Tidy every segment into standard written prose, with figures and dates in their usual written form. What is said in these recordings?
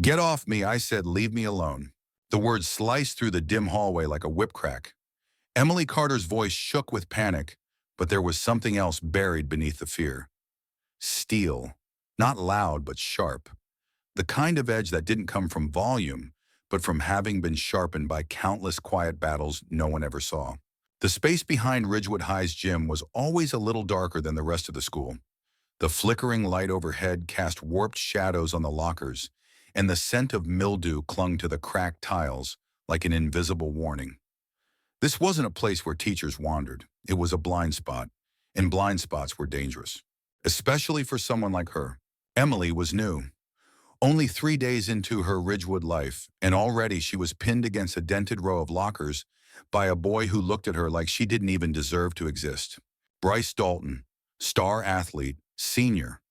"Get off me," I said, "leave me alone." The words sliced through the dim hallway like a whip crack. Emily Carter's voice shook with panic, but there was something else buried beneath the fear. Steel. Not loud, but sharp. The kind of edge that didn't come from volume, but from having been sharpened by countless quiet battles no one ever saw. The space behind Ridgewood High's gym was always a little darker than the rest of the school. The flickering light overhead cast warped shadows on the lockers, and the scent of mildew clung to the cracked tiles like an invisible warning. This wasn't a place where teachers wandered. It was a blind spot, and blind spots were dangerous, especially for someone like her. Emily was new. Only 3 days into her Ridgewood life, and already she was pinned against a dented row of lockers by a boy who looked at her like she didn't even deserve to exist. Bryce Dalton, star athlete, senior,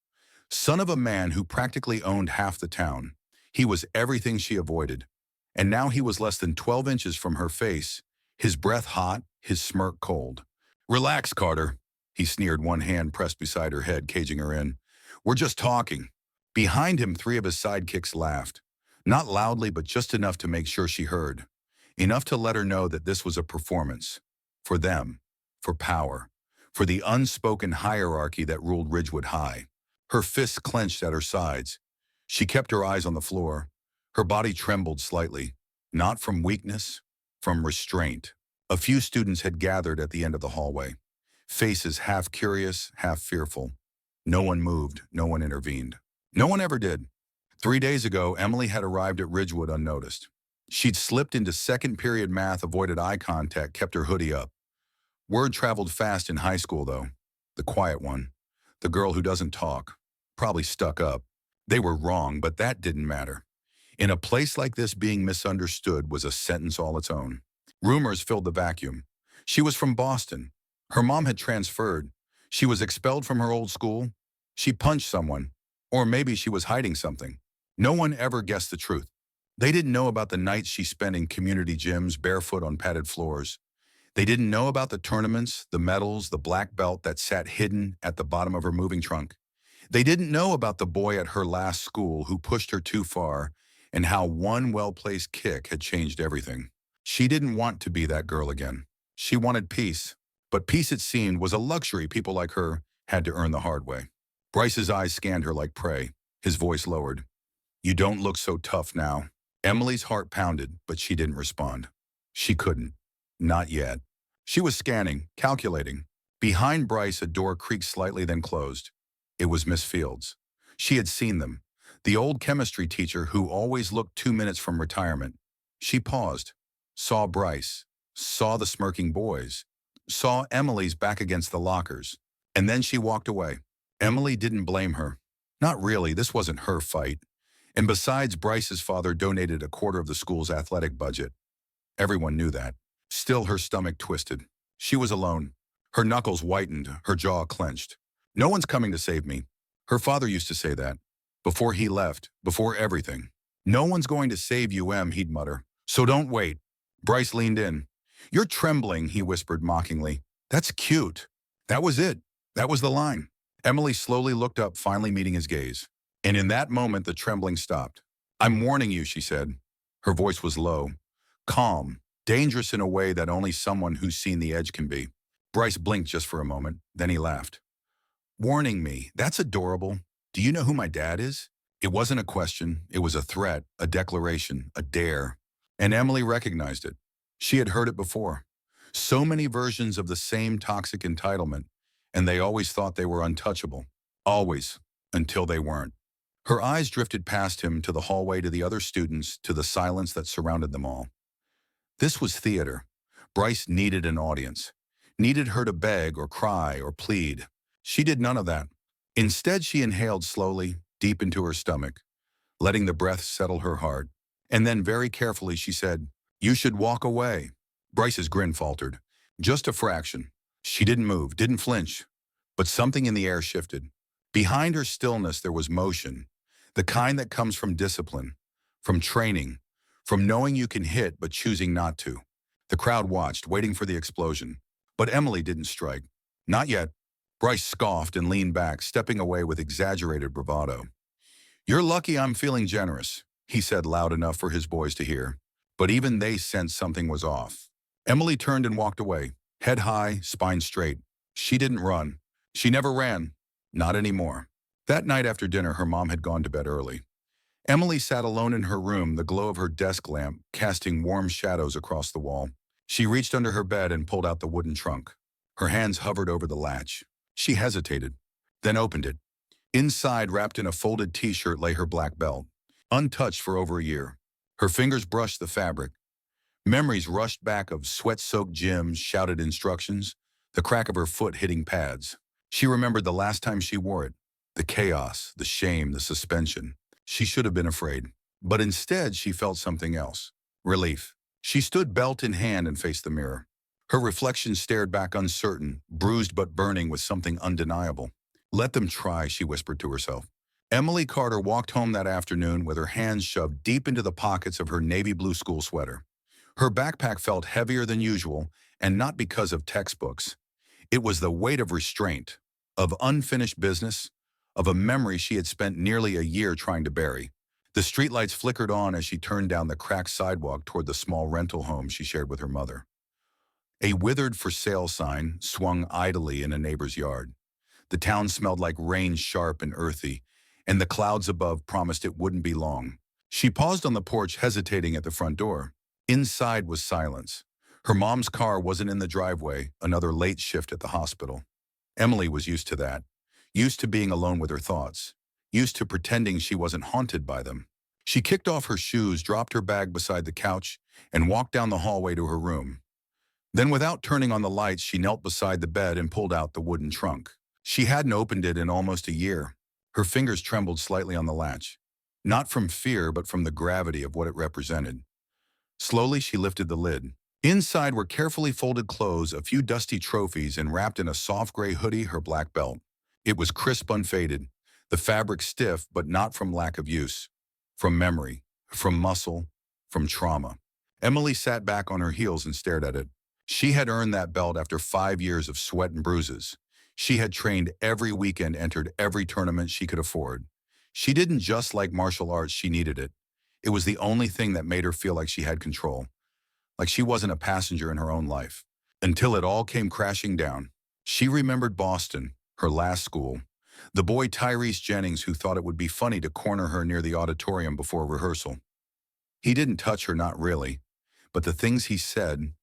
son of a man who practically owned half the town. He was everything she avoided. And now he was less than 12 inches from her face, his breath hot, his smirk cold. "Relax, Carter," he sneered, one hand pressed beside her head, caging her in. "We're just talking." Behind him, 3 of his sidekicks laughed. Not loudly, but just enough to make sure she heard. Enough to let her know that this was a performance. For them. For power. For the unspoken hierarchy that ruled Ridgewood High. Her fists clenched at her sides. She kept her eyes on the floor. Her body trembled slightly. Not from weakness, from restraint. A few students had gathered at the end of the hallway. Faces half curious, half fearful. No one moved, no one intervened. No one ever did. 3 days ago, Emily had arrived at Ridgewood unnoticed. She'd slipped into second-period math, avoided eye contact, kept her hoodie up. Word traveled fast in high school, though. The quiet one. The girl who doesn't talk. Probably stuck up. They were wrong, but that didn't matter. In a place like this, being misunderstood was a sentence all its own. Rumors filled the vacuum. She was from Boston. Her mom had transferred. She was expelled from her old school. She punched someone. Or maybe she was hiding something. No one ever guessed the truth. They didn't know about the nights she spent in community gyms, barefoot on padded floors. They didn't know about the tournaments, the medals, the black belt that sat hidden at the bottom of her moving trunk. They didn't know about the boy at her last school who pushed her too far and how one well-placed kick had changed everything. She didn't want to be that girl again. She wanted peace. But peace, it seemed, was a luxury people like her had to earn the hard way. Bryce's eyes scanned her like prey. His voice lowered. "You don't look so tough now." Emily's heart pounded, but she didn't respond. She couldn't. Not yet. She was scanning, calculating. Behind Bryce, a door creaked slightly, then closed. It was Miss Fields. She had seen them. The old chemistry teacher who always looked 2 minutes from retirement. She paused, saw Bryce, saw the smirking boys, saw Emily's back against the lockers, and then she walked away. Emily didn't blame her. Not really, this wasn't her fight. And besides, Bryce's father donated a quarter of the school's athletic budget. Everyone knew that. Still, her stomach twisted. She was alone. Her knuckles whitened, her jaw clenched. "No one's coming to save me." Her father used to say that. Before he left, before everything. "No one's going to save you, Em," he'd mutter. "So don't wait." Bryce leaned in. "You're trembling," he whispered mockingly. "That's cute." That was it. That was the line. Emily slowly looked up, finally meeting his gaze. And in that moment, the trembling stopped. "I'm warning you," she said. Her voice was low, calm, dangerous in a way that only someone who's seen the edge can be. Bryce blinked just for a moment, then he laughed. "Warning me? That's adorable. Do you know who my dad is?" It wasn't a question. It was a threat, a declaration, a dare. And Emily recognized it. She had heard it before. So many versions of the same toxic entitlement, and they always thought they were untouchable. Always, until they weren't. Her eyes drifted past him to the hallway, to the other students, to the silence that surrounded them all. This was theater. Bryce needed an audience. Needed her to beg or cry or plead. She did none of that. Instead, she inhaled slowly, deep into her stomach, letting the breath settle her heart. And then very carefully she said, "You should walk away." Bryce's grin faltered. Just a fraction. She didn't move, didn't flinch. But something in the air shifted. Behind her stillness there was motion. The kind that comes from discipline, from training, from knowing you can hit but choosing not to. The crowd watched, waiting for the explosion. But Emily didn't strike. Not yet. Bryce scoffed and leaned back, stepping away with exaggerated bravado. "You're lucky I'm feeling generous. he said loud enough for his boys to hear. But even they sensed something was off. Emily turned and walked away, head high, spine straight. She didn't run. She never ran. Not anymore. That night after dinner, her mom had gone to bed early. Emily sat alone in her room, the glow of her desk lamp casting warm shadows across the wall. She reached under her bed and pulled out the wooden trunk. Her hands hovered over the latch. She hesitated, then opened it. Inside, wrapped in a folded t-shirt, lay her black belt, untouched for over a year. Her fingers brushed the fabric. Memories rushed back of sweat-soaked gyms, shouted instructions, the crack of her foot hitting pads. She remembered the last time she wore it, the chaos, the shame, the suspension. She should have been afraid, but instead she felt something else. Relief. She stood belt in hand and faced the mirror. Her reflection stared back uncertain, bruised but burning with something undeniable. Let them try, she whispered to herself. Emily Carter walked home that afternoon with her hands shoved deep into the pockets of her navy blue school sweater. Her backpack felt heavier than usual, and not because of textbooks. It was the weight of restraint, of unfinished business, of a memory she had spent nearly a year trying to bury. The streetlights flickered on as she turned down the cracked sidewalk toward the small rental home she shared with her mother. A withered for sale sign swung idly in a neighbor's yard. The town smelled like rain, sharp and earthy, and the clouds above promised it wouldn't be long. She paused on the porch, hesitating at the front door. Inside was silence. Her mom's car wasn't in the driveway, another late shift at the hospital. Emily was used to that, used to being alone with her thoughts, used to pretending she wasn't haunted by them. She kicked off her shoes, dropped her bag beside the couch, and walked down the hallway to her room. Then, without turning on the lights, she knelt beside the bed and pulled out the wooden trunk. She hadn't opened it in almost a year. Her fingers trembled slightly on the latch, not from fear, but from the gravity of what it represented. Slowly, she lifted the lid. Inside were carefully folded clothes, a few dusty trophies, and wrapped in a soft gray hoodie, her black belt. It was crisp, unfaded, the fabric stiff, but not from lack of use. From memory, from muscle, from trauma. Emily sat back on her heels and stared at it. She had earned that belt after 5 years of sweat and bruises. She had trained every weekend, entered every tournament she could afford. She didn't just like martial arts, she needed it. It was the only thing that made her feel like she had control, like she wasn't a passenger in her own life. Until it all came crashing down. She remembered Boston, her last school, the boy Tyrese Jennings who thought it would be funny to corner her near the auditorium before rehearsal. He didn't touch her, not really, but the things he said,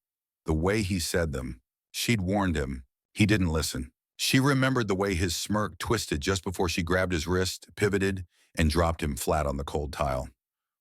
the way he said them, she'd warned him. He didn't listen. She remembered the way his smirk twisted just before she grabbed his wrist, pivoted, and dropped him flat on the cold tile.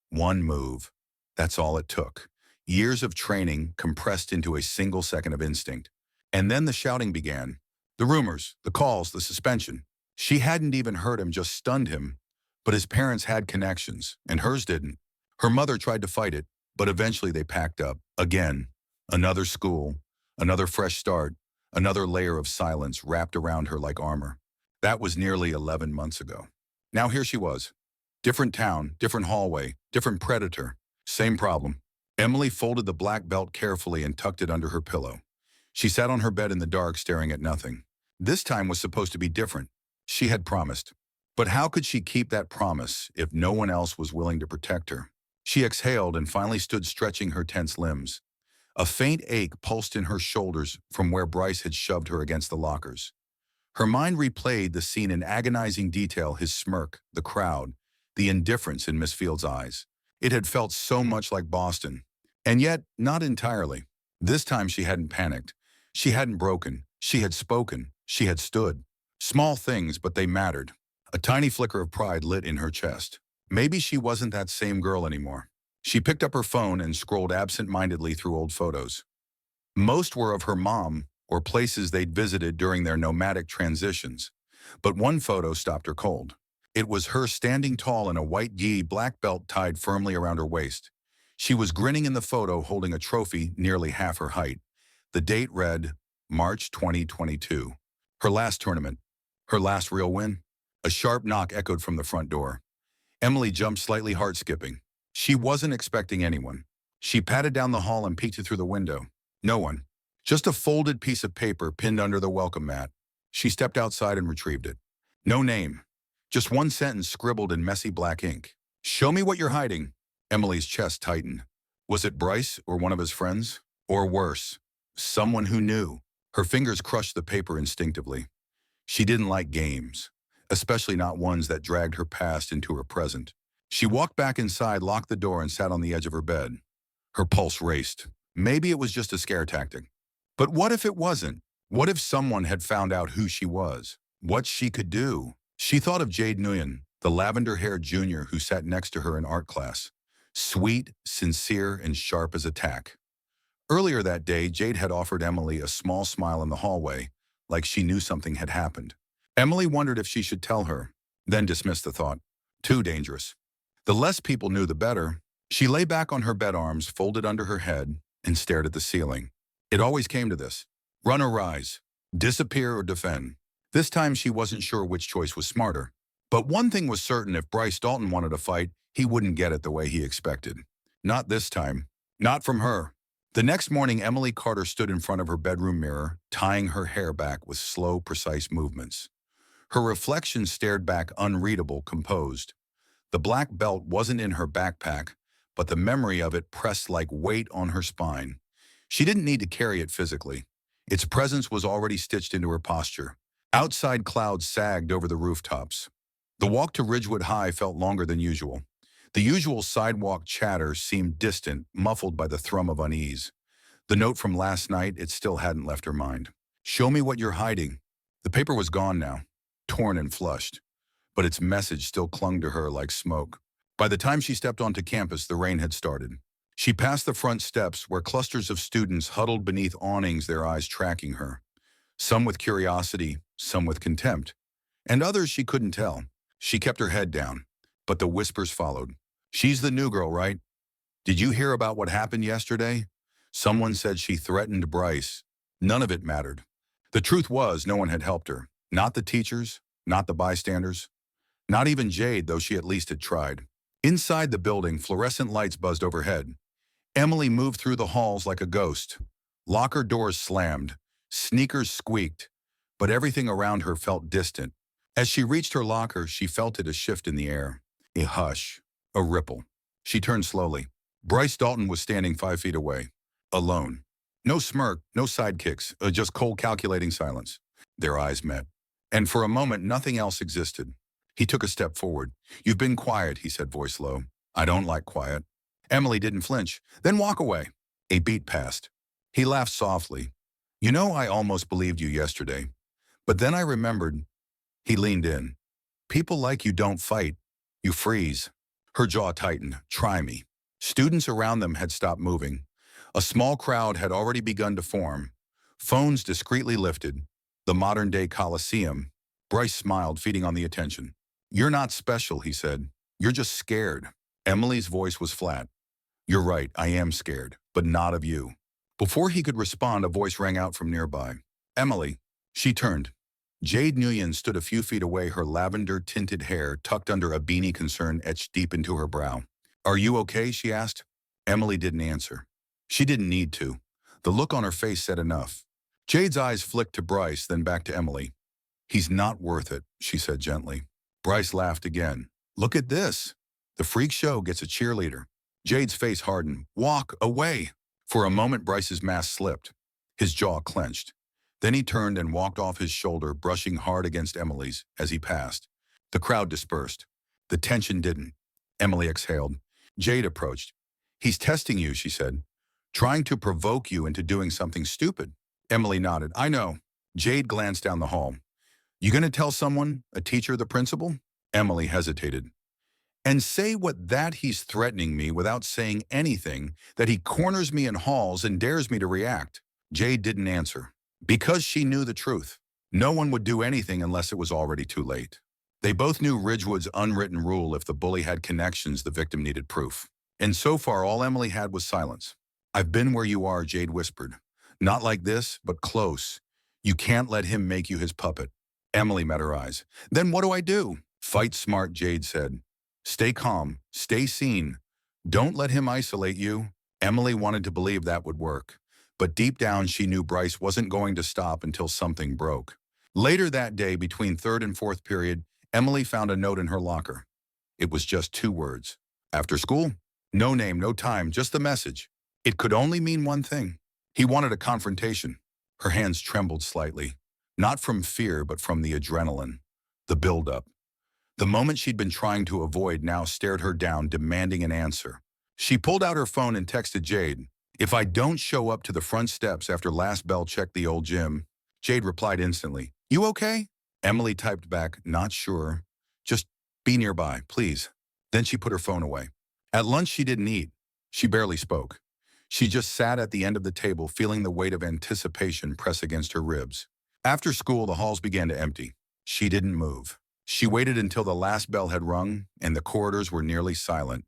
One move. That's all it took. Years of training compressed into a single second of instinct. And then the shouting began. The rumors, the calls, the suspension. She hadn't even heard him, just stunned him. But his parents had connections, and hers didn't. Her mother tried to fight it, but eventually they packed up. Again. Another school, another fresh start, another layer of silence wrapped around her like armor. That was nearly 11 months ago. Now here she was. Different town, different hallway, different predator. Same problem. Emily folded the black belt carefully and tucked it under her pillow. She sat on her bed in the dark, staring at nothing. This time was supposed to be different. She had promised. But how could she keep that promise if no one else was willing to protect her? She exhaled and finally stood, stretching her tense limbs. A faint ache pulsed in her shoulders from where Bryce had shoved her against the lockers. Her mind replayed the scene in agonizing detail, his smirk, the crowd, the indifference in Miss Field's eyes. It had felt so much like Boston. And yet, not entirely. This time she hadn't panicked. She hadn't broken. She had spoken. She had stood. Small things, but they mattered. A tiny flicker of pride lit in her chest. Maybe she wasn't that same girl anymore. She picked up her phone and scrolled absent-mindedly through old photos. Most were of her mom or places they'd visited during their nomadic transitions. But one photo stopped her cold. It was her standing tall in a white gi, black belt tied firmly around her waist. She was grinning in the photo, holding a trophy nearly half her height. The date read March 2022. Her last tournament. Her last real win. A sharp knock echoed from the front door. Emily jumped slightly, heart skipping. She wasn't expecting anyone. She patted down the hall and peeked through the window. No one. Just a folded piece of paper pinned under the welcome mat. She stepped outside and retrieved it. No name. Just one sentence scribbled in messy black ink. Show me what you're hiding. Emily's chest tightened. Was it Bryce or one of his friends? Or worse, someone who knew? Her fingers crushed the paper instinctively. She didn't like games, especially not ones that dragged her past into her present. She walked back inside, locked the door, and sat on the edge of her bed. Her pulse raced. Maybe it was just a scare tactic. But what if it wasn't? What if someone had found out who she was? What she could do? She thought of Jade Nguyen, the lavender-haired junior who sat next to her in art class. Sweet, sincere, and sharp as a tack. Earlier that day, Jade had offered Emily a small smile in the hallway, like she knew something had happened. Emily wondered if she should tell her, then dismissed the thought. Too dangerous. The less people knew, the better. She lay back on her bed, arms folded under her head, and stared at the ceiling. It always came to this. Run or rise. Disappear or defend. This time she wasn't sure which choice was smarter. But one thing was certain: if Bryce Dalton wanted a fight, he wouldn't get it the way he expected. Not this time. Not from her. The next morning, Emily Carter stood in front of her bedroom mirror, tying her hair back with slow, precise movements. Her reflection stared back, unreadable, composed. The black belt wasn't in her backpack, but the memory of it pressed like weight on her spine. She didn't need to carry it physically. Its presence was already stitched into her posture. Outside, clouds sagged over the rooftops. The walk to Ridgewood High felt longer than usual. The usual sidewalk chatter seemed distant, muffled by the thrum of unease. The note from last night, it still hadn't left her mind. Show me what you're hiding. The paper was gone now, torn and flushed, but its message still clung to her like smoke. By the time she stepped onto campus, the rain had started. She passed the front steps where clusters of students huddled beneath awnings, their eyes tracking her. Some with curiosity, some with contempt, and others she couldn't tell. She kept her head down, but the whispers followed. She's the new girl, right? Did you hear about what happened yesterday? Someone said she threatened Bryce. None of it mattered. The truth was, no one had helped her. Not the teachers, not the bystanders, not even Jade, though she at least had tried. Inside the building, fluorescent lights buzzed overhead. Emily moved through the halls like a ghost. Locker doors slammed, sneakers squeaked, but everything around her felt distant. As she reached her locker, she felt it, a shift in the air. A hush, a ripple. She turned slowly. Bryce Dalton was standing 5 feet away, alone. No smirk, no sidekicks, just cold, calculating silence. Their eyes met, and for a moment nothing else existed. He took a step forward. You've been quiet, he said, voice low. I don't like quiet. Emily didn't flinch. Then walk away. A beat passed. He laughed softly. You know, I almost believed you yesterday. But then I remembered. He leaned in. People like you don't fight. You freeze. Her jaw tightened. Try me. Students around them had stopped moving. A small crowd had already begun to form. Phones discreetly lifted. The modern-day Coliseum. Bryce smiled, feeding on the attention. You're not special, he said. You're just scared. Emily's voice was flat. You're right, I am scared, but not of you. Before he could respond, a voice rang out from nearby. Emily. She turned. Jade Nguyen stood a few feet away, her lavender-tinted hair tucked under a beanie, concern etched deep into her brow. Are you okay? She asked. Emily didn't answer. She didn't need to. The look on her face said enough. Jade's eyes flicked to Bryce, then back to Emily. He's not worth it, she said gently. Bryce laughed again. Look at this. The freak show gets a cheerleader. Jade's face hardened. Walk away. For a moment, Bryce's mask slipped. His jaw clenched. Then he turned and walked off his shoulder, brushing hard against Emily's as he passed. The crowd dispersed. The tension didn't. Emily exhaled. Jade approached. He's testing you, she said. Trying to provoke you into doing something stupid. Emily nodded. I know. Jade glanced down the hall. You gonna tell someone? A teacher, the principal? Emily hesitated. And say what that he's threatening me without saying anything, that he corners me in halls and dares me to react. Jade didn't answer. Because she knew the truth. No one would do anything unless it was already too late. They both knew Ridgewood's unwritten rule: if the bully had connections, the victim needed proof. And so far, all Emily had was silence. I've been where you are, Jade whispered. Not like this, but close. You can't let him make you his puppet. Emily met her eyes. Then what do I do? Fight smart, Jade said. Stay calm. Stay seen. Don't let him isolate you. Emily wanted to believe that would work. But deep down, she knew Bryce wasn't going to stop until something broke. Later that day, between third and fourth period, Emily found a note in her locker. It was just 2 words. After school? No name, no time, just the message. It could only mean one thing. He wanted a confrontation. Her hands trembled slightly, not from fear, but from the adrenaline, the buildup. The moment she'd been trying to avoid now stared her down, demanding an answer. She pulled out her phone and texted Jade, "If I don't show up to the front steps after last bell, check the old gym." Jade replied instantly, "You okay?" Emily typed back, "Not sure. Just be nearby, please." Then she put her phone away. At lunch, she didn't eat. She barely spoke. She just sat at the end of the table, feeling the weight of anticipation press against her ribs. After school, the halls began to empty. She didn't move. She waited until the last bell had rung and the corridors were nearly silent.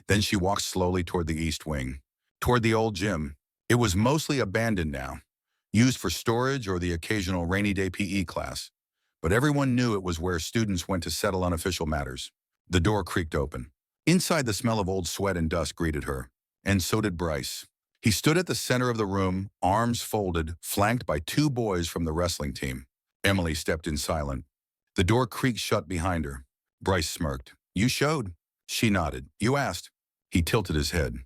Then she walked slowly toward the east wing, toward the old gym. It was mostly abandoned now, used for storage or the occasional rainy day PE class. But everyone knew it was where students went to settle unofficial matters. The door creaked open. Inside, the smell of old sweat and dust greeted her, and so did Bryce. He stood at the center of the room, arms folded, flanked by two boys from the wrestling team. Emily stepped in silent. The door creaked shut behind her. Bryce smirked. "You showed." She nodded. "You asked." He tilted his head.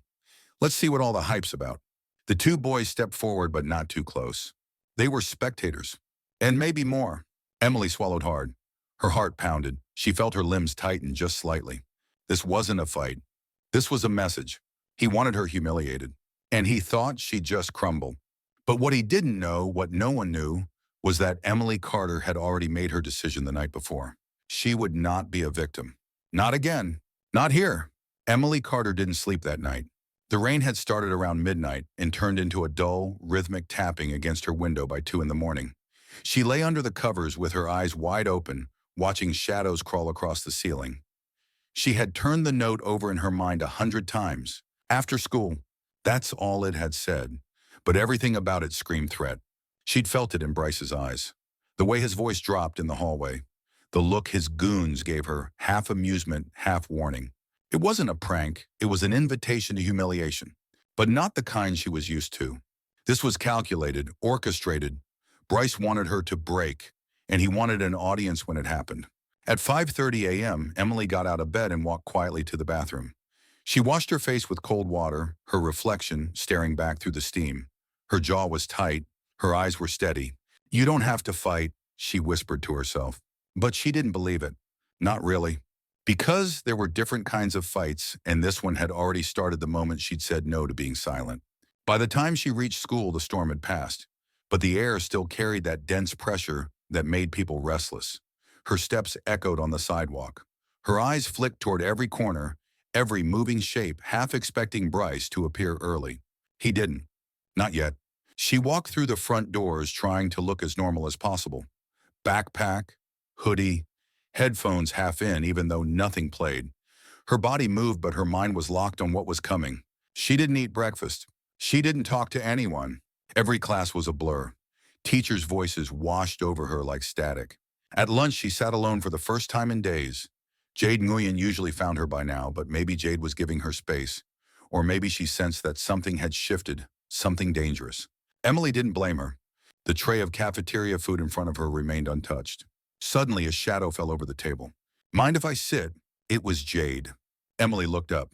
"Let's see what all the hype's about." The two boys stepped forward, but not too close. They were spectators, and maybe more. Emily swallowed hard. Her heart pounded. She felt her limbs tighten just slightly. This wasn't a fight. This was a message. He wanted her humiliated, and he thought she'd just crumble. But what he didn't know, what no one knew, was that Emily Carter had already made her decision the night before. She would not be a victim. Not again. Not here. Emily Carter didn't sleep that night. The rain had started around midnight and turned into a dull, rhythmic tapping against her window by 2 in the morning. She lay under the covers with her eyes wide open, watching shadows crawl across the ceiling. She had turned the note over in her mind 100 times. After school. That's all it had said. But everything about it screamed threat. She'd felt it in Bryce's eyes. The way his voice dropped in the hallway. The look his goons gave her, half amusement, half warning. It wasn't a prank. It was an invitation to humiliation. But not the kind she was used to. This was calculated, orchestrated. Bryce wanted her to break, and he wanted an audience when it happened. At 5:30 a.m., Emily got out of bed and walked quietly to the bathroom. She washed her face with cold water, her reflection staring back through the steam. Her jaw was tight, her eyes were steady. "You don't have to fight," she whispered to herself. But she didn't believe it. Not really. Because there were different kinds of fights, and this one had already started the moment she'd said no to being silent. By the time she reached school, the storm had passed, but the air still carried that dense pressure that made people restless. Her steps echoed on the sidewalk. Her eyes flicked toward every corner, every moving shape, half expecting Bryce to appear early. He didn't. Not yet. She walked through the front doors, trying to look as normal as possible. Backpack, hoodie, headphones half in, even though nothing played. Her body moved, but her mind was locked on what was coming. She didn't eat breakfast. She didn't talk to anyone. Every class was a blur. Teachers' voices washed over her like static. At lunch, she sat alone for the first time in days. Jade Nguyen usually found her by now, but maybe Jade was giving her space. Or maybe she sensed that something had shifted, something dangerous. Emily didn't blame her. The tray of cafeteria food in front of her remained untouched. Suddenly, a shadow fell over the table. "Mind if I sit?" It was Jade. Emily looked up.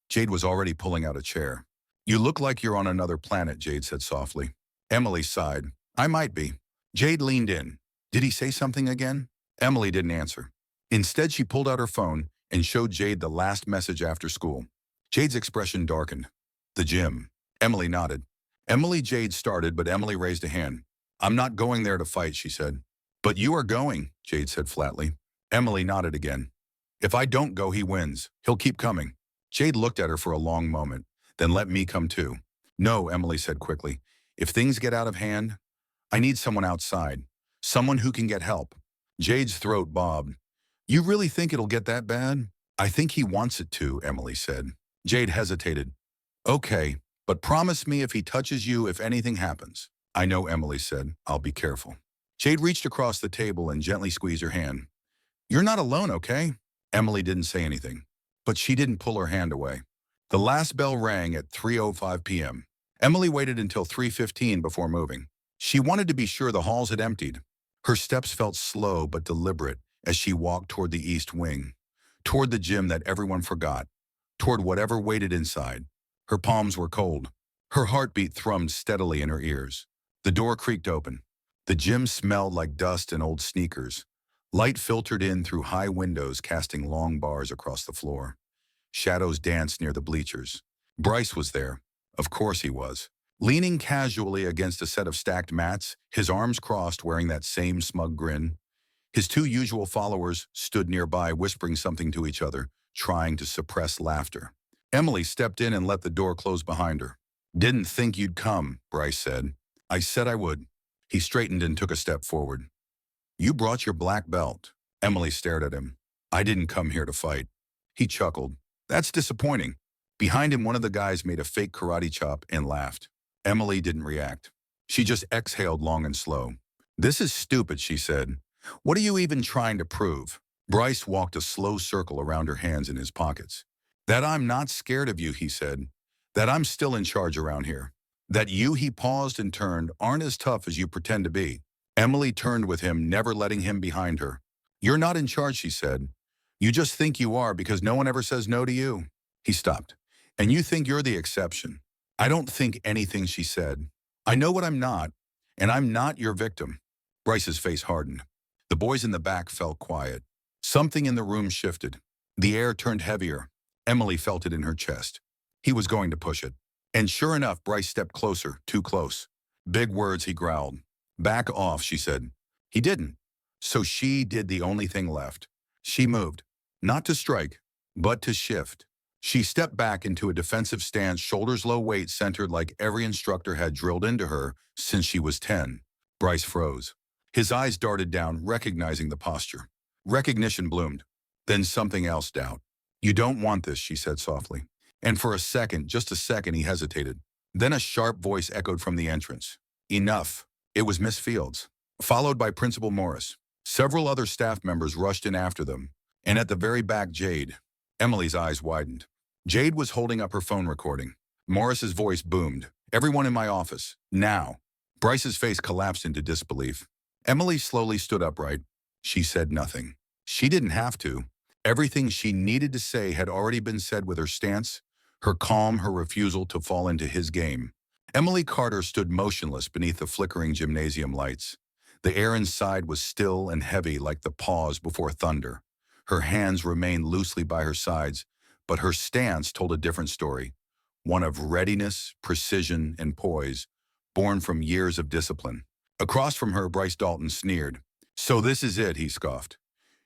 Jade was already pulling out a chair. "You look like you're on another planet," Jade said softly. Emily sighed. "I might be." Jade leaned in. "Did he say something again?" Emily didn't answer. Instead, she pulled out her phone and showed Jade the last message after school. Jade's expression darkened. "The gym." Emily nodded. Jade started, but Emily raised a hand. "I'm not going there to fight," she said. "But you are going," Jade said flatly. Emily nodded again. "If I don't go, he wins. He'll keep coming." Jade looked at her for a long moment. "Then let me come too." "No," Emily said quickly. "If things get out of hand, I need someone outside. Someone who can get help." Jade's throat bobbed. "You really think it'll get that bad?" "I think he wants it to," Emily said. Jade hesitated. "Okay, but promise me if he touches you, if anything happens." "I know," Emily said. "I'll be careful." Jade reached across the table and gently squeezed her hand. "You're not alone, okay?" Emily didn't say anything, but she didn't pull her hand away. The last bell rang at 3:05 p.m. Emily waited until 3:15 before moving. She wanted to be sure the halls had emptied. Her steps felt slow but deliberate as she walked toward the east wing, toward the gym that everyone forgot, toward whatever waited inside. Her palms were cold. Her heartbeat thrummed steadily in her ears. The door creaked open. The gym smelled like dust and old sneakers. Light filtered in through high windows, casting long bars across the floor. Shadows danced near the bleachers. Bryce was there. Of course he was. Leaning casually against a set of stacked mats, his arms crossed, wearing that same smug grin. His two usual followers stood nearby, whispering something to each other, trying to suppress laughter. Emily stepped in and let the door close behind her. "Didn't think you'd come," Bryce said. "I said I would." He straightened and took a step forward. "You brought your black belt." Emily stared at him. "I didn't come here to fight." He chuckled. "That's disappointing." Behind him, one of the guys made a fake karate chop and laughed. Emily didn't react. She just exhaled long and slow. "This is stupid," she said. "What are you even trying to prove?" Bryce walked a slow circle around her hands in his pockets. "That I'm not scared of you," he said. "That I'm still in charge around here. That you," he paused and turned, "aren't as tough as you pretend to be." Emily turned with him, never letting him behind her. "You're not in charge," she said. "You just think you are because no one ever says no to you." He stopped. "And you think you're the exception." "I don't think anything," she said. "I know what I'm not, and I'm not your victim." Bryce's face hardened. The boys in the back felt quiet. Something in the room shifted. The air turned heavier. Emily felt it in her chest. He was going to push it. And sure enough, Bryce stepped closer, too close. "Big words," he growled. "Back off," she said. He didn't. So she did the only thing left. She moved. Not to strike, but to shift. She stepped back into a defensive stance, shoulders low, weight centered like every instructor had drilled into her since she was 10. Bryce froze. His eyes darted down, recognizing the posture. Recognition bloomed. Then something else, doubt. "You don't want this," she said softly. And for a second, just a second, he hesitated. Then a sharp voice echoed from the entrance. "Enough." It was Miss Fields, followed by Principal Morris. Several other staff members rushed in after them. And at the very back, Jade. Emily's eyes widened. Jade was holding up her phone recording. Morris's voice boomed. "Everyone in my office, now." Bryce's face collapsed into disbelief. Emily slowly stood upright. She said nothing. She didn't have to. Everything she needed to say had already been said with her stance, her calm, her refusal to fall into his game. Emily Carter stood motionless beneath the flickering gymnasium lights. The air inside was still and heavy like the pause before thunder. Her hands remained loosely by her sides, but her stance told a different story. One of readiness, precision, and poise, born from years of discipline. Across from her, Bryce Dalton sneered. "So this is it," he scoffed.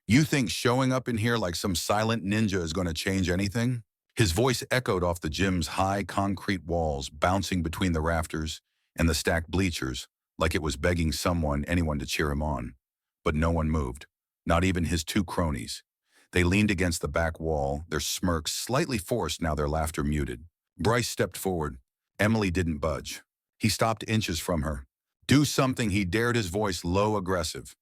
"You think showing up in here like some silent ninja is going to change anything?" His voice echoed off the gym's high concrete walls, bouncing between the rafters and the stacked bleachers, like it was begging anyone to cheer him on. But no one moved, not even his two cronies. They leaned against the back wall, their smirks slightly forced, now their laughter muted. Bryce stepped forward. Emily didn't budge. He stopped inches from her. "Do something," he dared, his voice low, aggressive.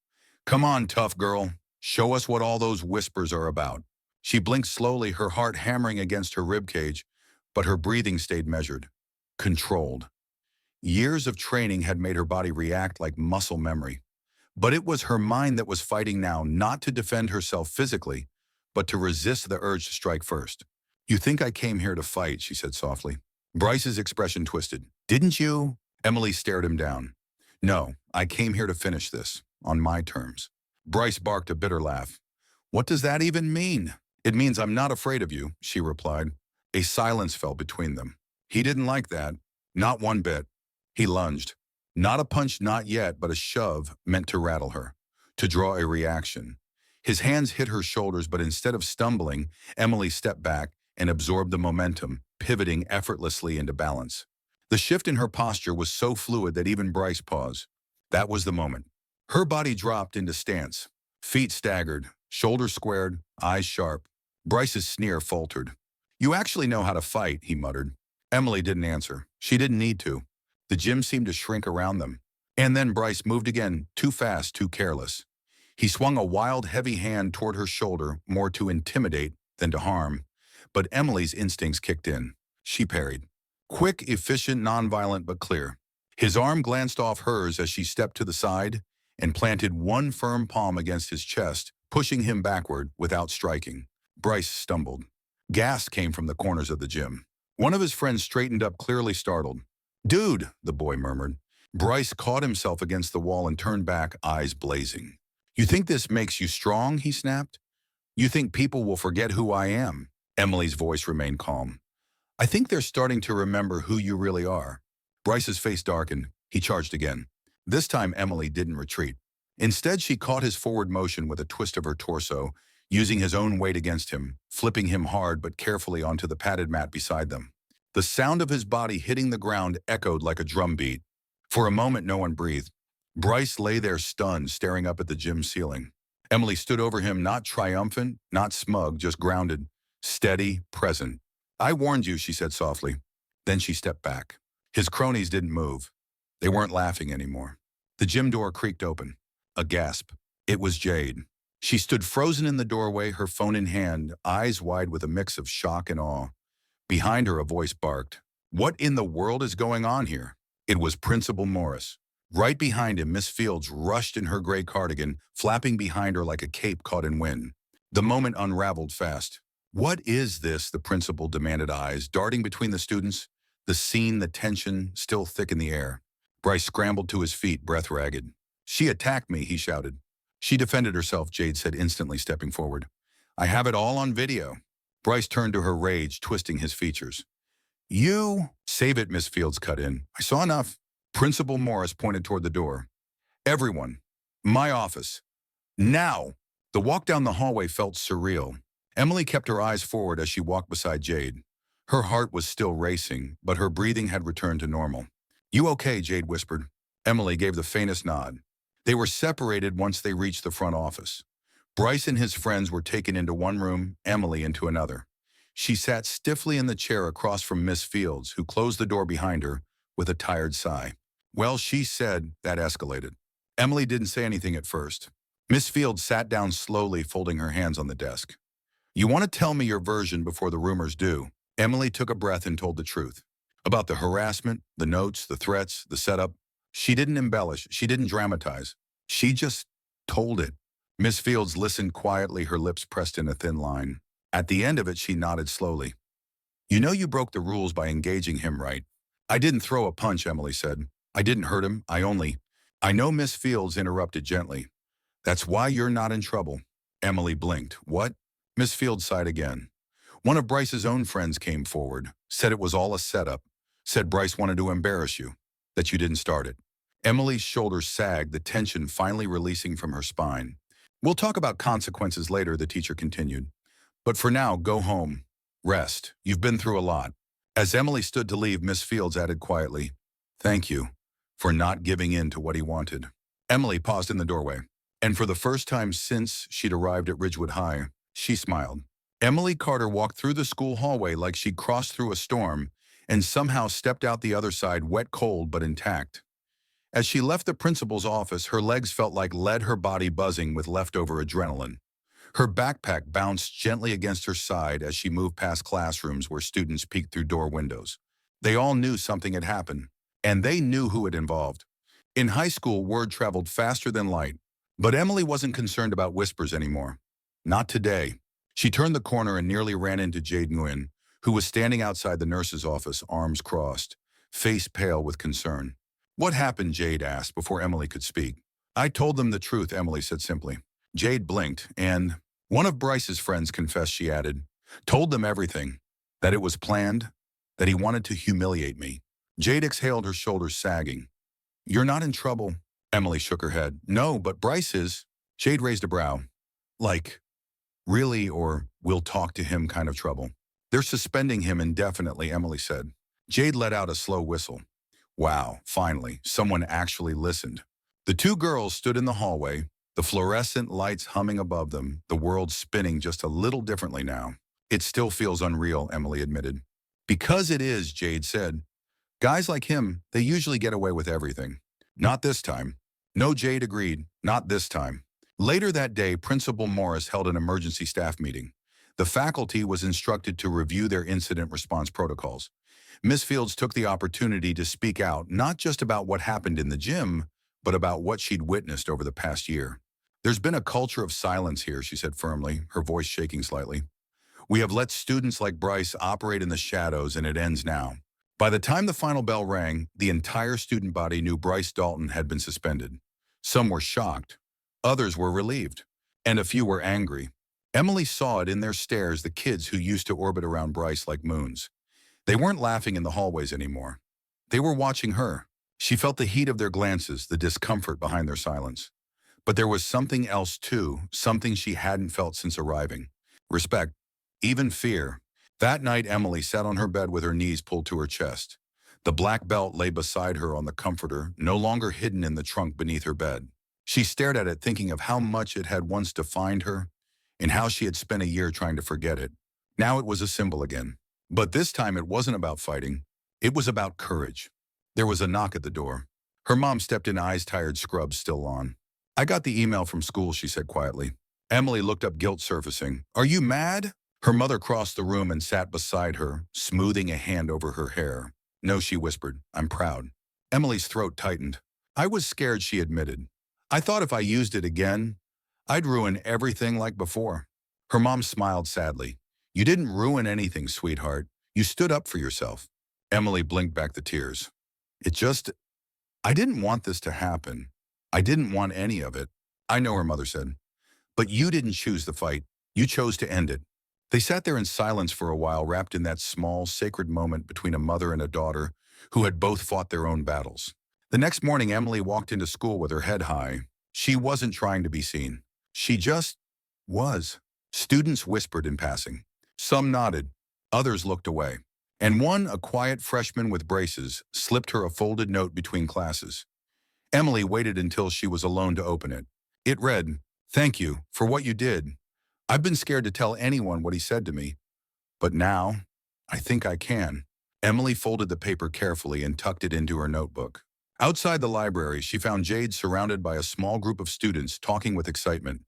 "Come on, tough girl. Show us what all those whispers are about." She blinked slowly, her heart hammering against her ribcage, but her breathing stayed measured, controlled. Years of training had made her body react like muscle memory. But it was her mind that was fighting now, not to defend herself physically, but to resist the urge to strike first. "You think I came here to fight," she said softly. Bryce's expression twisted. "Didn't you?" Emily stared him down. "No, I came here to finish this, on my terms." Bryce barked a bitter laugh. "What does that even mean?" "It means I'm not afraid of you," she replied. A silence fell between them. He didn't like that. Not one bit. He lunged. Not a punch, not yet, but a shove meant to rattle her, to draw a reaction. His hands hit her shoulders, but instead of stumbling, Emily stepped back and absorbed the momentum, pivoting effortlessly into balance. The shift in her posture was so fluid that even Bryce paused. That was the moment. Her body dropped into stance, feet staggered, shoulders squared, eyes sharp. Bryce's sneer faltered. "You actually know how to fight," he muttered. Emily didn't answer. She didn't need to. The gym seemed to shrink around them. And then Bryce moved again, too fast, too careless. He swung a wild, heavy hand toward her shoulder, more to intimidate than to harm. But Emily's instincts kicked in. She parried. Quick, efficient, nonviolent, but clear. His arm glanced off hers as she stepped to the side and planted one firm palm against his chest, pushing him backward without striking. Bryce stumbled. Gasps came from the corners of the gym. One of his friends straightened up, clearly startled. "Dude," the boy murmured. Bryce caught himself against the wall and turned back, eyes blazing. "You think this makes you strong?" he snapped. "You think people will forget who I am?" Emily's voice remained calm. "I think they're starting to remember who you really are." Bryce's face darkened. He charged again. This time, Emily didn't retreat. Instead, she caught his forward motion with a twist of her torso, using his own weight against him, flipping him hard but carefully onto the padded mat beside them. The sound of his body hitting the ground echoed like a drum beat. For a moment, no one breathed. Bryce lay there stunned, staring up at the gym ceiling. Emily stood over him, not triumphant, not smug, just grounded, steady, present. "I warned you," she said softly. Then she stepped back. His cronies didn't move. They weren't laughing anymore. The gym door creaked open. A gasp. It was Jade. She stood frozen in the doorway, her phone in hand, eyes wide with a mix of shock and awe. Behind her, a voice barked. "What in the world is going on here?" It was Principal Morris. Right behind him, Miss Fields rushed in her gray cardigan, flapping behind her like a cape caught in wind. The moment unraveled fast. "What is this?" the principal demanded, eyes darting between the students. The scene, the tension, still thick in the air. Bryce scrambled to his feet, breath ragged. "She attacked me," he shouted. "She defended herself," Jade said, instantly stepping forward. "I have it all on video." Bryce turned to her, rage twisting his features. "You—" "Save it," Miss Fields cut in. "I saw enough." Principal Morris pointed toward the door. "Everyone. My office. Now!" The walk down the hallway felt surreal. Emily kept her eyes forward as she walked beside Jade. Her heart was still racing, but her breathing had returned to normal. "You okay?" Jade whispered. Emily gave the faintest nod. They were separated once they reached the front office. Bryce and his friends were taken into one room, Emily into another. She sat stiffly in the chair across from Miss Fields, who closed the door behind her with a tired sigh. "Well," she said, that escalated. Emily didn't say anything at first. Miss Fields sat down slowly, folding her hands on the desk. "You want to tell me your version before the rumors do?" Emily took a breath and told the truth. About the harassment, the notes, the threats, the setup. She didn't embellish, she didn't dramatize. She just told it. Miss Fields listened quietly, her lips pressed in a thin line. At the end of it, she nodded slowly. "You know you broke the rules by engaging him, right?" "I didn't throw a punch," Emily said. "I didn't hurt him, I know." Miss Fields interrupted gently. "That's why you're not in trouble." Emily blinked. "What?" Miss Fields sighed again. "One of Bryce's own friends came forward, said it was all a setup, said Bryce wanted to embarrass you, that you didn't start it." Emily's shoulders sagged, the tension finally releasing from her spine. "We'll talk about consequences later," the teacher continued. "But for now, go home. Rest. You've been through a lot." As Emily stood to leave, Miss Fields added quietly, "Thank you for not giving in to what he wanted." Emily paused in the doorway, and for the first time since she'd arrived at Ridgewood High, she smiled. Emily Carter walked through the school hallway like she'd crossed through a storm and somehow stepped out the other side wet, cold, but intact. As she left the principal's office, her legs felt like lead, her body buzzing with leftover adrenaline. Her backpack bounced gently against her side as she moved past classrooms where students peeked through door windows. They all knew something had happened, and they knew who it involved. In high school, word traveled faster than light, but Emily wasn't concerned about whispers anymore. Not today. She turned the corner and nearly ran into Jade Nguyen, who was standing outside the nurse's office, arms crossed, face pale with concern. "What happened?" Jade asked before Emily could speak. "I told them the truth," Emily said simply. Jade blinked, and one of Bryce's friends confessed, she added. "Told them everything. That it was planned. That he wanted to humiliate me." Jade exhaled, her shoulders sagging. "You're not in trouble." Emily shook her head. "No, but Bryce is." Jade raised a brow. "Like, really, or we'll talk to him kind of trouble?" "They're suspending him indefinitely," Emily said. Jade let out a slow whistle. Wow, finally, someone actually listened. The two girls stood in the hallway, the fluorescent lights humming above them, the world spinning just a little differently now. "It still feels unreal," Emily admitted. "Because it is," Jade said. "Guys like him, they usually get away with everything." "Not this time." "No," Jade agreed, "not this time." Later that day, Principal Morris held an emergency staff meeting. The faculty was instructed to review their incident response protocols. Miss Fields took the opportunity to speak out, not just about what happened in the gym, but about what she'd witnessed over the past year. "There's been a culture of silence here," she said firmly, her voice shaking slightly. We have let students like Bryce operate in the shadows, and it ends now. By the time the final bell rang, the entire student body knew Bryce Dalton had been suspended. Some were shocked, others were relieved, and a few were angry. Emily saw it in their stares, the kids who used to orbit around Bryce like moons. They weren't laughing in the hallways anymore. They were watching her. She felt the heat of their glances, the discomfort behind their silence. But there was something else too, something she hadn't felt since arriving. Respect, even fear. That night, Emily sat on her bed with her knees pulled to her chest. The black belt lay beside her on the comforter, no longer hidden in the trunk beneath her bed. She stared at it, thinking of how much it had once defined her and how she had spent a year trying to forget it. Now it was a symbol again. But this time it wasn't about fighting. It was about courage. There was a knock at the door. Her mom stepped in, eyes tired, scrubs still on. "I got the email from school," she said quietly. Emily looked up, guilt surfacing. "Are you mad?" Her mother crossed the room and sat beside her, smoothing a hand over her hair. "No," she whispered. "I'm proud." Emily's throat tightened. "I was scared," she admitted. "I thought if I used it again, I'd ruin everything like before." Her mom smiled sadly. "You didn't ruin anything, sweetheart. You stood up for yourself." Emily blinked back the tears. I didn't want this to happen. I didn't want any of it." "I know," her mother said. "But you didn't choose the fight. You chose to end it." They sat there in silence for a while, wrapped in that small, sacred moment between a mother and a daughter who had both fought their own battles. The next morning, Emily walked into school with her head high. She wasn't trying to be seen. She just was. Students whispered in passing. Some nodded. Others looked away. And one, a quiet freshman with braces, slipped her a folded note between classes. Emily waited until she was alone to open it. It read, "Thank you for what you did. I've been scared to tell anyone what he said to me, but now I think I can." Emily folded the paper carefully and tucked it into her notebook. Outside the library, she found Jade surrounded by a small group of students talking with excitement.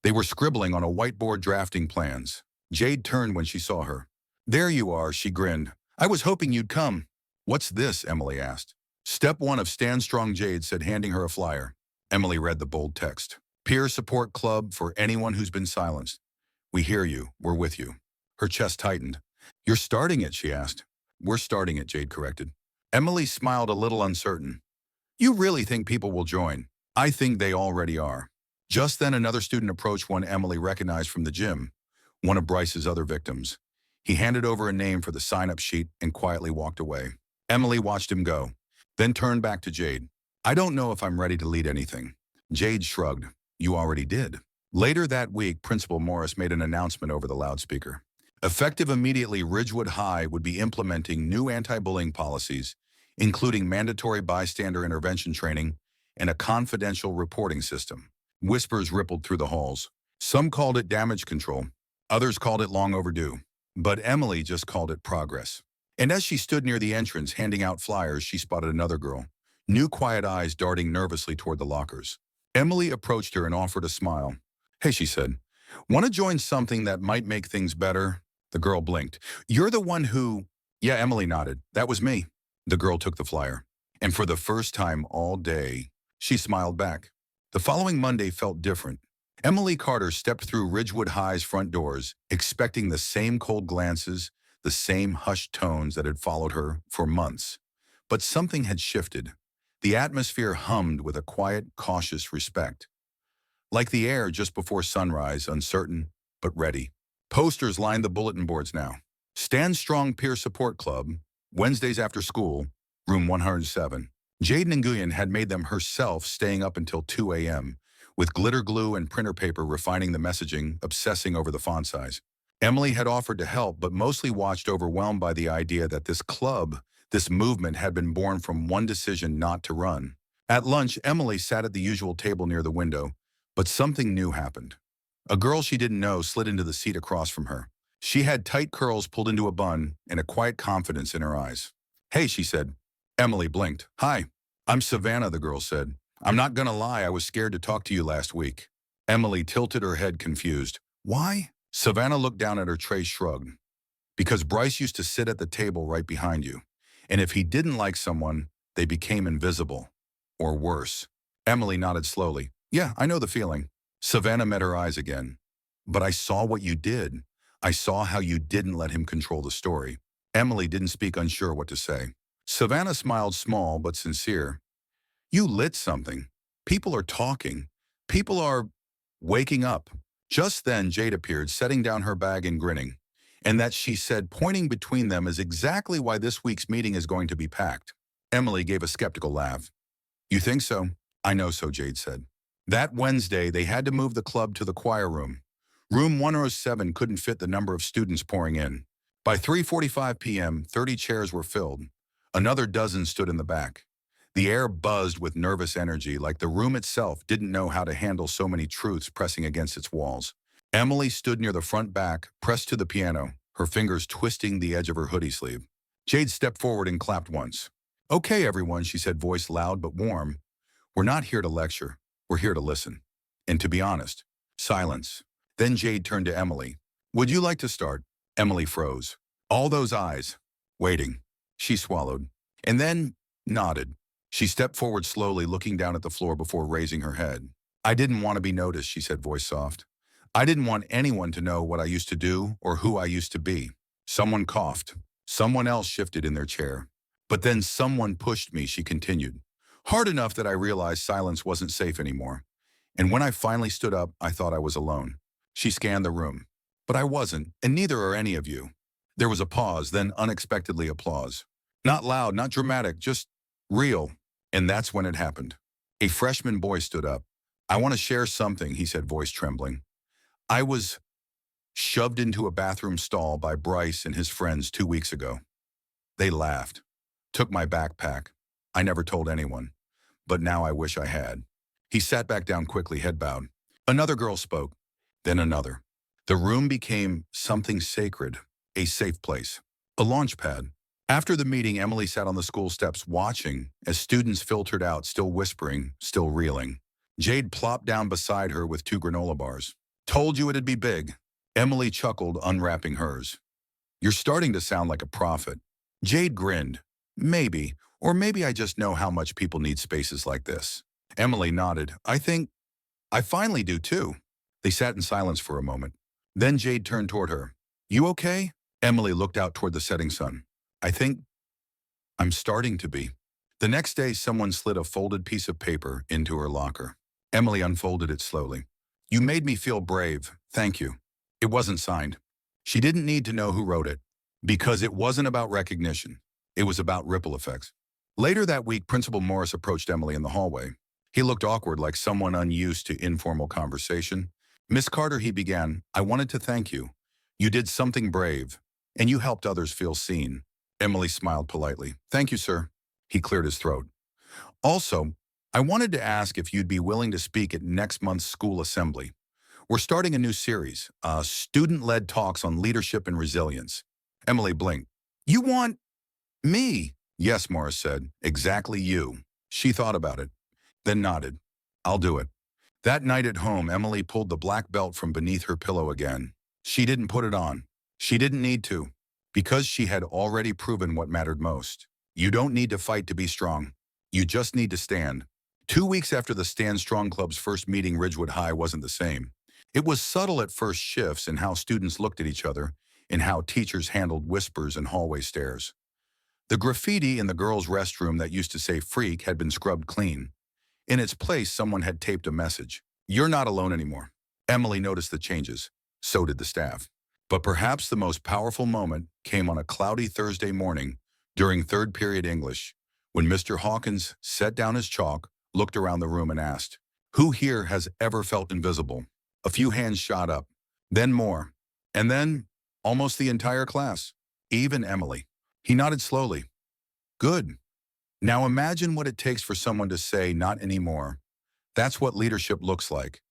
They were scribbling on a whiteboard, drafting plans. Jade turned when she saw her. "There you are," she grinned. "I was hoping you'd come." "What's this?" Emily asked. "Step 1 of Stand Strong," Jade said, handing her a flyer. Emily read the bold text. "Peer support club for anyone who's been silenced. We hear you. We're with you." Her chest tightened. "You're starting it?" she asked. "We're starting it," Jade corrected. Emily smiled, a little uncertain. "You really think people will join?" "I think they already are." Just then another student approached, one Emily recognized from the gym, one of Bryce's other victims. He handed over a name for the sign-up sheet and quietly walked away. Emily watched him go, then turned back to Jade. "I don't know if I'm ready to lead anything." Jade shrugged. "You already did." Later that week, Principal Morris made an announcement over the loudspeaker. Effective immediately, Ridgewood High would be implementing new anti-bullying policies, including mandatory bystander intervention training and a confidential reporting system. Whispers rippled through the halls. Some called it damage control. Others called it long overdue. But Emily just called it progress. And as she stood near the entrance handing out flyers, she spotted another girl, new quiet eyes darting nervously toward the lockers. Emily approached her and offered a smile. "Hey," she said, "want to join something that might make things better?" The girl blinked. "You're the one who—" "Yeah," Emily nodded. "That was me." The girl took the flyer. And for the first time all day, she smiled back. The following Monday felt different. Emily Carter stepped through Ridgewood High's front doors, expecting the same cold glances, the same hushed tones that had followed her for months. But something had shifted. The atmosphere hummed with a quiet, cautious respect. Like the air just before sunrise, uncertain, but ready. Posters lined the bulletin boards now. Stand Strong Peer Support Club, Wednesdays after school, room 107. Jade Nguyen had made them herself, staying up until 2 a.m., with glitter glue and printer paper, refining the messaging, obsessing over the font size. Emily had offered to help, but mostly watched, overwhelmed by the idea that this club, this movement, had been born from one decision not to run. At lunch, Emily sat at the usual table near the window, but something new happened. A girl she didn't know slid into the seat across from her. She had tight curls pulled into a bun and a quiet confidence in her eyes. "Hey," she said. Emily blinked. "Hi, I'm Savannah," the girl said. "I'm not gonna lie, I was scared to talk to you last week." Emily tilted her head, confused. "Why?" Savannah looked down at her tray, shrugged. "Because Bryce used to sit at the table right behind you. And if he didn't like someone, they became invisible. Or worse." Emily nodded slowly. "Yeah, I know the feeling." Savannah met her eyes again. "But I saw what you did. I saw how you didn't let him control the story. Emily didn't speak, unsure what to say. Savannah smiled, small but sincere. You lit something. People are talking. People are waking up. Just then, Jade appeared, setting down her bag and grinning. And that, she said, pointing between them, is exactly why this week's meeting is going to be packed. Emily gave a skeptical laugh. You think so? I know so, Jade said. That Wednesday, they had to move the club to the choir room. Room 107 couldn't fit the number of students pouring in. By 3:45 p.m., 30 chairs were filled. Another dozen stood in the back. The air buzzed with nervous energy, like the room itself didn't know how to handle so many truths pressing against its walls. Emily stood near the front back, pressed to the piano, her fingers twisting the edge of her hoodie sleeve. Jade stepped forward and clapped once. Okay, everyone, she said, voice loud but warm. We're not here to lecture. We're here to listen. And to be honest, silence. Then Jade turned to Emily. Would you like to start? Emily froze. All those eyes. Waiting. She swallowed. And then nodded. She stepped forward slowly, looking down at the floor before raising her head. I didn't want to be noticed, she said, voice soft. I didn't want anyone to know what I used to do or who I used to be. Someone coughed. Someone else shifted in their chair. But then someone pushed me, she continued. Hard enough that I realized silence wasn't safe anymore. And when I finally stood up, I thought I was alone. She scanned the room. But I wasn't, and neither are any of you. There was a pause, then unexpectedly applause. Not loud, not dramatic, just real. And that's when it happened. A freshman boy stood up. I want to share something, he said, voice trembling. I was shoved into a bathroom stall by Bryce and his friends 2 weeks ago. They laughed. Took my backpack. I never told anyone. But now I wish I had. He sat back down quickly, head bowed. Another girl spoke. Then another. The room became something sacred, a safe place, a launch pad. After the meeting, Emily sat on the school steps watching as students filtered out, still whispering, still reeling. Jade plopped down beside her with 2 granola bars. Told you it'd be big. Emily chuckled, unwrapping hers. You're starting to sound like a prophet. Jade grinned. Maybe, or maybe I just know how much people need spaces like this. Emily nodded. I finally do too. They sat in silence for a moment. Then Jade turned toward her. You okay? Emily looked out toward the setting sun. I think I'm starting to be. The next day, someone slid a folded piece of paper into her locker. Emily unfolded it slowly. You made me feel brave. Thank you. It wasn't signed. She didn't need to know who wrote it, because it wasn't about recognition. It was about ripple effects. Later that week, Principal Morris approached Emily in the hallway. He looked awkward, like someone unused to informal conversation. Miss Carter, he began, I wanted to thank you. You did something brave, and you helped others feel seen. Emily smiled politely. Thank you, sir. He cleared his throat. Also, I wanted to ask if you'd be willing to speak at next month's school assembly. We're starting a new series, student-led talks on leadership and resilience. Emily blinked. You want me? Yes, Morris said. Exactly you. She thought about it, then nodded. I'll do it. That night at home, Emily pulled the black belt from beneath her pillow again. She didn't put it on. She didn't need to, because she had already proven what mattered most. You don't need to fight to be strong. You just need to stand. 2 weeks after the Stand Strong Club's first meeting, Ridgewood High wasn't the same. It was subtle at first, shifts in how students looked at each other, in how teachers handled whispers and hallway stares. The graffiti in the girls' restroom that used to say freak had been scrubbed clean. In its place, someone had taped a message. You're not alone anymore. Emily noticed the changes. So did the staff. But perhaps the most powerful moment came on a cloudy Thursday morning during third period English, when Mr. Hawkins set down his chalk, looked around the room and asked, who here has ever felt invisible? A few hands shot up, then more, and then almost the entire class, even Emily. He nodded slowly. Good. Now imagine what it takes for someone to say, not anymore. That's what leadership looks like.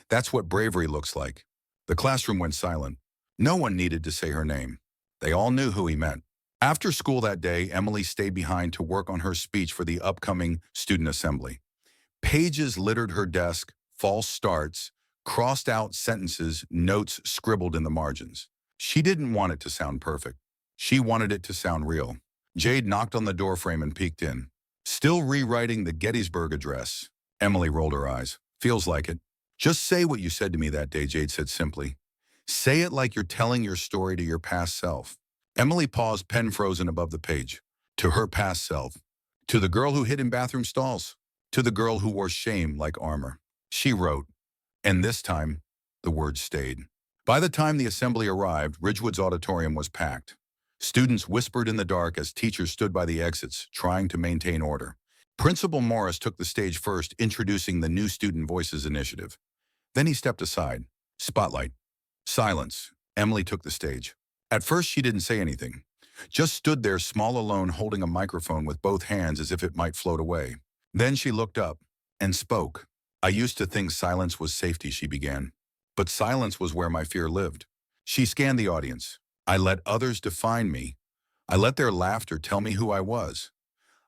That's what bravery looks like. The classroom went silent. No one needed to say her name. They all knew who he meant. After school that day, Emily stayed behind to work on her speech for the upcoming student assembly. Pages littered her desk, false starts, crossed out sentences, notes scribbled in the margins. She didn't want it to sound perfect. She wanted it to sound real. Jade knocked on the doorframe and peeked in. Still rewriting the Gettysburg Address. Emily rolled her eyes. Feels like it. Just say what you said to me that day, Jade said simply. Say it like you're telling your story to your past self. Emily paused, pen frozen above the page. To her past self. To the girl who hid in bathroom stalls. To the girl who wore shame like armor. She wrote, and this time, the words stayed. By the time the assembly arrived, Ridgewood's auditorium was packed. Students whispered in the dark as teachers stood by the exits, trying to maintain order. Principal Morris took the stage first, introducing the new Student Voices Initiative. Then he stepped aside. Spotlight. Silence. Emily took the stage. At first, she didn't say anything. Just stood there, small alone, holding a microphone with both hands as if it might float away. Then she looked up and spoke. I used to think silence was safety, she began. But silence was where my fear lived. She scanned the audience. I let others define me. I let their laughter tell me who I was.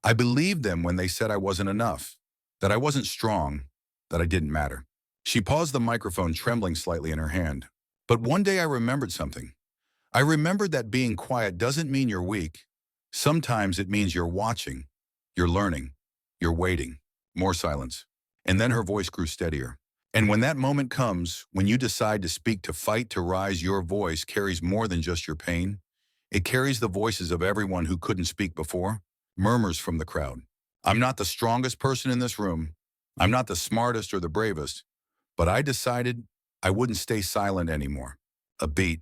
I believed them when they said I wasn't enough, that I wasn't strong, that I didn't matter. She paused, the microphone trembling slightly in her hand. But one day I remembered something. I remembered that being quiet doesn't mean you're weak. Sometimes it means you're watching, you're learning, you're waiting. More silence. And then her voice grew steadier. And when that moment comes, when you decide to speak, to fight, to rise, your voice carries more than just your pain. It carries the voices of everyone who couldn't speak before. Murmurs from the crowd. I'm not the strongest person in this room. I'm not the smartest or the bravest. But I decided I wouldn't stay silent anymore. A beat.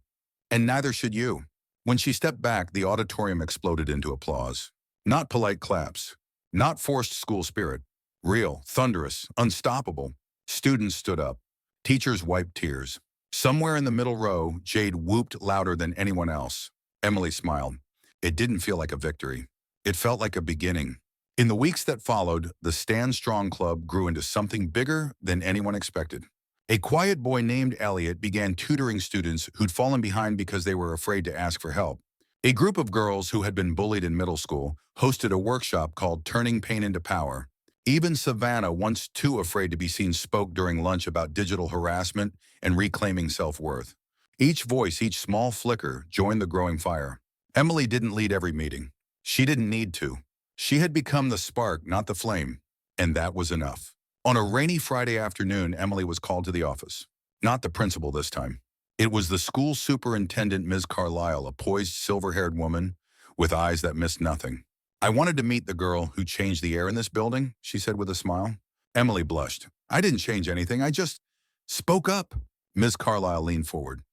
And neither should you. When she stepped back, the auditorium exploded into applause. Not polite claps. Not forced school spirit. Real, thunderous, unstoppable. Students stood up. Teachers wiped tears. Somewhere in the middle row, Jade whooped louder than anyone else. Emily smiled. It didn't feel like a victory. It felt like a beginning. In the weeks that followed, the Stand Strong Club grew into something bigger than anyone expected. A quiet boy named Elliot began tutoring students who'd fallen behind because they were afraid to ask for help. A group of girls who had been bullied in middle school hosted a workshop called Turning Pain into Power. Even Savannah, once too afraid to be seen, spoke during lunch about digital harassment and reclaiming self-worth. Each voice, each small flicker, joined the growing fire. Emily didn't lead every meeting. She didn't need to. She had become the spark, not the flame. And that was enough. On a rainy Friday afternoon, Emily was called to the office. Not the principal this time. It was the school superintendent, Ms. Carlisle, a poised, silver-haired woman with eyes that missed nothing. I wanted to meet the girl who changed the air in this building, she said with a smile. Emily blushed. I didn't change anything. I just spoke up. Ms. Carlisle leaned forward.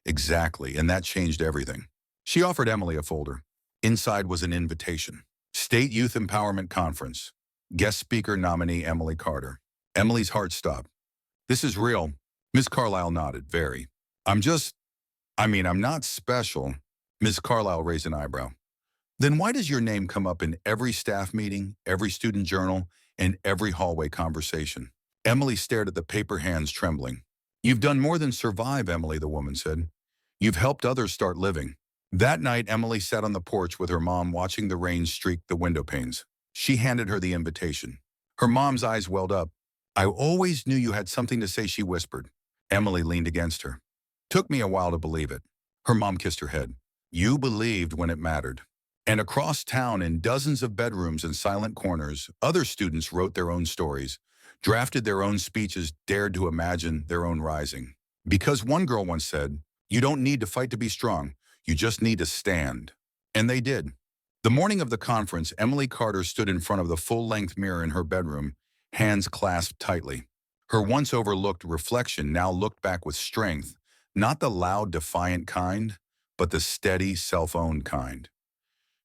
Exactly, and that changed everything. She offered Emily a folder. Inside was an invitation. State Youth Empowerment Conference. Guest speaker nominee Emily Carter. Emily's heart stopped. This is real. Ms. Carlisle nodded. Very. I'm not special. Ms. Carlisle raised an eyebrow. Then why does your name come up in every staff meeting, every student journal, and every hallway conversation? Emily stared at the paper hands, trembling. You've done more than survive, Emily, the woman said. You've helped others start living. That night, Emily sat on the porch with her mom, watching the rain streak the window panes. She handed her the invitation. Her mom's eyes welled up. I always knew you had something to say, she whispered. Emily leaned against her. Took me a while to believe it. Her mom kissed her head. You believed when it mattered. And across town, in dozens of bedrooms and silent corners, other students wrote their own stories, drafted their own speeches, dared to imagine their own rising. Because one girl once said, you don't need to fight to be strong, you just need to stand. And they did. The morning of the conference, Emily Carter stood in front of the full-length mirror in her bedroom, hands clasped tightly. Her once overlooked reflection now looked back with strength, not the loud, defiant kind, but the steady, self-owned kind.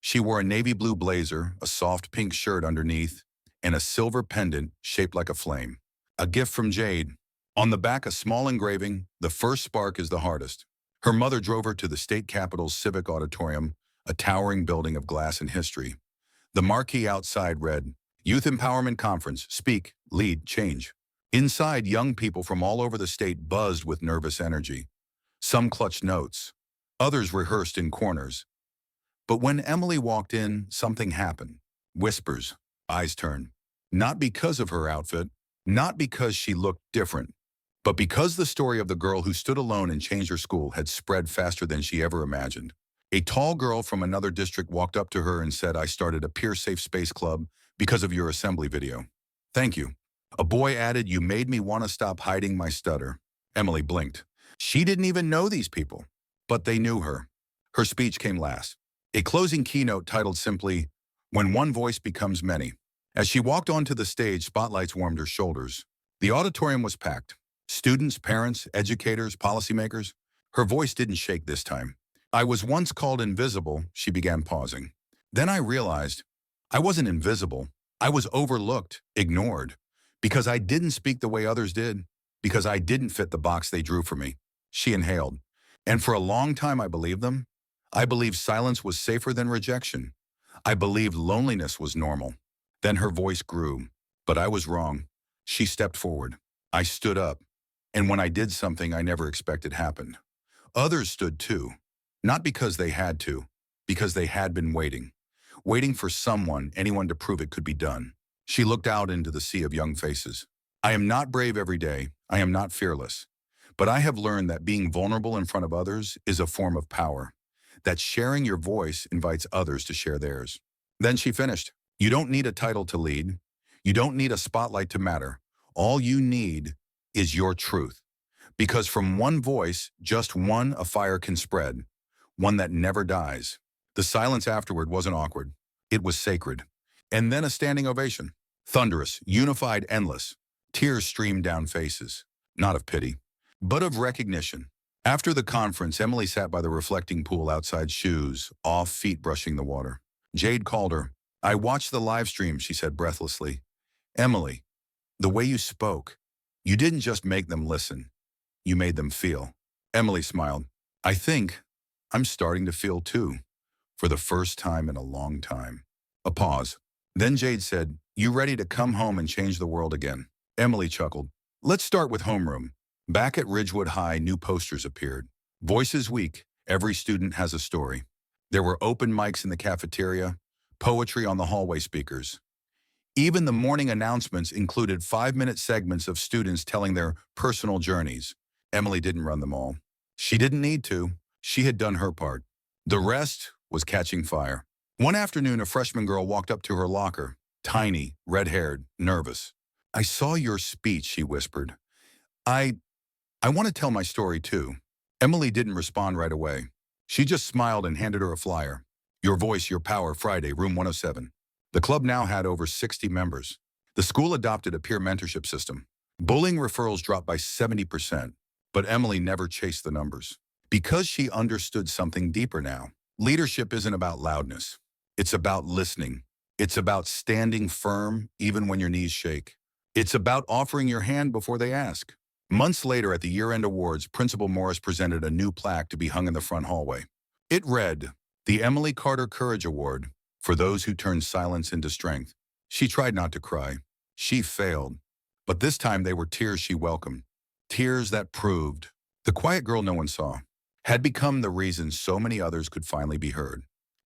She wore a navy blue blazer, a soft pink shirt underneath, and a silver pendant shaped like a flame. A gift from Jade. On the back, a small engraving, the first spark is the hardest. Her mother drove her to the state capitol's civic auditorium, a towering building of glass and history. The marquee outside read, Youth Empowerment Conference, speak, lead, change. Inside, young people from all over the state buzzed with nervous energy. Some clutched notes. Others rehearsed in corners. But when Emily walked in, something happened. Whispers, eyes turned. Not because of her outfit, not because she looked different, but because the story of the girl who stood alone and changed her school had spread faster than she ever imagined. A tall girl from another district walked up to her and said, I started a peer safe space club because of your assembly video. Thank you. A boy added, you made me want to stop hiding my stutter. Emily blinked. She didn't even know these people, but they knew her. Her speech came last. A closing keynote titled simply, "When One Voice Becomes Many." As she walked onto the stage, spotlights warmed her shoulders. The auditorium was packed. Students, parents, educators, policymakers. Her voice didn't shake this time. "I was once called invisible," she began, pausing. "Then I realized I wasn't invisible. I was overlooked, ignored, because I didn't speak the way others did, because I didn't fit the box they drew for me." She inhaled. "And for a long time I believed them. I believed silence was safer than rejection. I believed loneliness was normal." Then her voice grew. "But I was wrong." She stepped forward. I stood up. And when I did something I never expected happened. Others stood too. Not because they had to, because they had been waiting. Waiting for someone, anyone, to prove it could be done. She looked out into the sea of young faces. "I am not brave every day. I am not fearless. But I have learned that being vulnerable in front of others is a form of power. That sharing your voice invites others to share theirs." Then she finished. "You don't need a title to lead. You don't need a spotlight to matter. All you need is your truth. Because from one voice, just one, a fire can spread. One that never dies." The silence afterward wasn't awkward. It was sacred. And then a standing ovation. Thunderous, unified, endless. Tears streamed down faces. Not of pity, but of recognition. After the conference, Emily sat by the reflecting pool outside, shoes off, feet brushing the water. Jade called her. "I watched the live stream," she said breathlessly. "Emily, the way you spoke, you didn't just make them listen. You made them feel." Emily smiled. "I think I'm starting to feel too, for the first time in a long time." A pause. Then Jade said, "You ready to come home and change the world again?" Emily chuckled. "Let's start with homeroom." Back at Ridgewood High, new posters appeared. "Voices Week. Every student has a story." There were open mics in the cafeteria, poetry on the hallway speakers. Even the morning announcements included 5-minute segments of students telling their personal journeys. Emily didn't run them all. She didn't need to. She had done her part. The rest was catching fire. One afternoon, a freshman girl walked up to her locker, tiny, red-haired, nervous. "I saw your speech," she whispered. I want to tell my story too." Emily didn't respond right away. She just smiled and handed her a flyer. "Your Voice, Your Power, Friday, room 107. The club now had over 60 members. The school adopted a peer mentorship system. Bullying referrals dropped by 70%, but Emily never chased the numbers. Because she understood something deeper now. Leadership isn't about loudness. It's about listening. It's about standing firm even when your knees shake. It's about offering your hand before they ask. Months later, at the year-end awards, Principal Morris presented a new plaque to be hung in the front hallway. It read, "The Emily Carter Courage Award for those who turn silence into strength." She tried not to cry. She failed. But this time they were tears she welcomed. Tears that proved the quiet girl no one saw had become the reason so many others could finally be heard.